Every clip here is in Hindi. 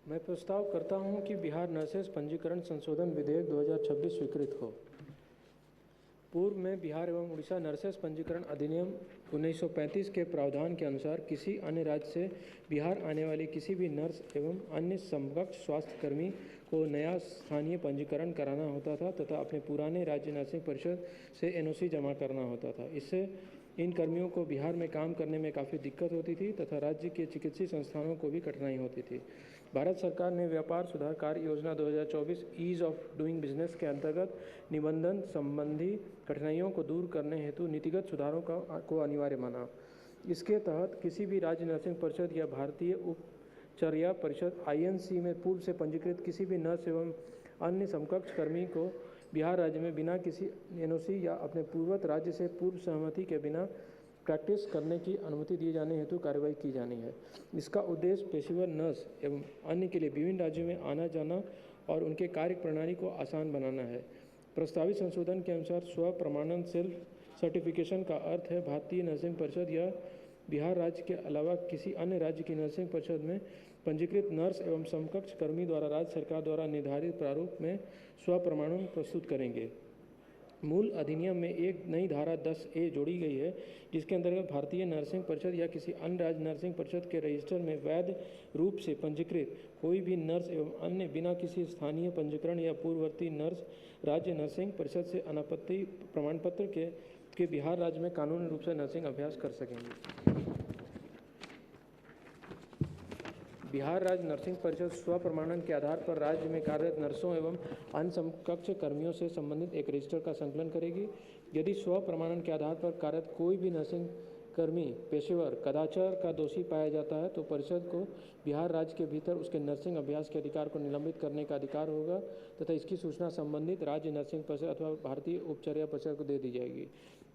मैं प्रस्ताव करता हूं कि बिहार नर्सेस पंजीकरण संशोधन विधेयक 2026 स्वीकृत हो। पूर्व में बिहार एवं उड़ीसा नर्सेस पंजीकरण अधिनियम 1935 के प्रावधान के अनुसार किसी अन्य राज्य से बिहार आने वाले किसी भी नर्स एवं अन्य समकक्ष स्वास्थ्यकर्मी को नया स्थानीय पंजीकरण कराना होता था तथा अपने पुराने राज्य नर्सिंग परिषद से एनओसी जमा करना होता था। इससे इन कर्मियों को बिहार में काम करने में काफ़ी दिक्कत होती थी तथा राज्य के चिकित्सीय संस्थानों को भी कठिनाई होती थी। भारत सरकार ने व्यापार सुधार कार्य योजना 2024 ईज ऑफ डूइंग बिजनेस के अंतर्गत निबंधन संबंधी कठिनाइयों को दूर करने हेतु नीतिगत सुधारों को अनिवार्य माना। इसके तहत किसी भी राज्य नर्सिंग परिषद या भारतीय उपचर्या परिषद INC में पूर्व से पंजीकृत किसी भी नर्स एवं अन्य समकक्ष कर्मी को बिहार राज्य में बिना किसी NOC या अपने पूर्वत राज्य से पूर्व सहमति के बिना प्रैक्टिस करने की अनुमति दिए जाने हेतु कार्रवाई की जानी है। इसका उद्देश्य पेशेवर नर्स एवं अन्य के लिए विभिन्न राज्यों में आना जाना और उनके कार्य प्रणाली को आसान बनाना है। प्रस्तावित संशोधन के अनुसार स्व प्रमाणन सेल्फ सर्टिफिकेशन का अर्थ है भारतीय नर्सिंग परिषद या बिहार राज्य के अलावा किसी अन्य राज्य की नर्सिंग परिषद में पंजीकृत नर्स एवं समकक्ष कर्मी द्वारा राज्य सरकार द्वारा निर्धारित प्रारूप में स्व प्रमाणन प्रस्तुत करेंगे। मूल अधिनियम में एक नई धारा 10A जोड़ी गई है जिसके अंतर्गत भारतीय नर्सिंग परिषद या किसी अन्य राज्य नर्सिंग परिषद के रजिस्टर में वैध रूप से पंजीकृत कोई भी नर्स एवं अन्य बिना किसी स्थानीय पंजीकरण या पूर्ववर्ती नर्स राज्य नर्सिंग परिषद से अनापत्ति प्रमाण पत्र के बिहार राज्य में कानूनी रूप से नर्सिंग अभ्यास कर सकेंगे। बिहार राज्य नर्सिंग परिषद स्व प्रमाणन के आधार पर राज्य में कार्यरत नर्सों एवं अन्य समकक्ष कर्मियों से संबंधित एक रजिस्टर का संकलन करेगी। यदि स्व प्रमाणन के आधार पर कार्यरत कोई भी नर्सिंग कर्मी पेशेवर कदाचार का दोषी पाया जाता है तो परिषद को बिहार राज्य के भीतर उसके नर्सिंग अभ्यास के अधिकार को निलंबित करने का अधिकार होगा तथा इसकी सूचना संबंधित राज्य नर्सिंग परिषद अथवा भारतीय उपचर्या परिषद को दे दी जाएगी।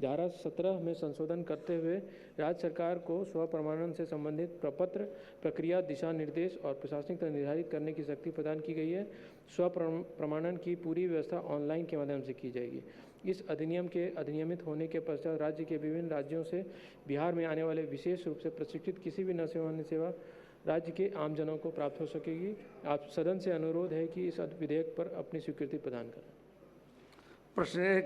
धारा 17 में संशोधन करते हुए राज्य सरकार को स्व प्रमाणन से संबंधित प्रपत्र प्रक्रिया दिशा निर्देश और प्रशासनिक तंत्र निर्धारित करने की शक्ति प्रदान की गई है। स्व प्रमाणन की पूरी व्यवस्था ऑनलाइन के माध्यम से की जाएगी। इस अधिनियम के अधिनियमित होने के पश्चात राज्य के विभिन्न राज्यों से बिहार में आने वाले विशेष रूप से प्रशिक्षित किसी भी नर्स एवं अन्य सेवा राज्य के आमजनों को प्राप्त हो सकेगी। आप सदन से अनुरोध है कि इस विधेयक पर अपनी स्वीकृति प्रदान करें। प्रश्न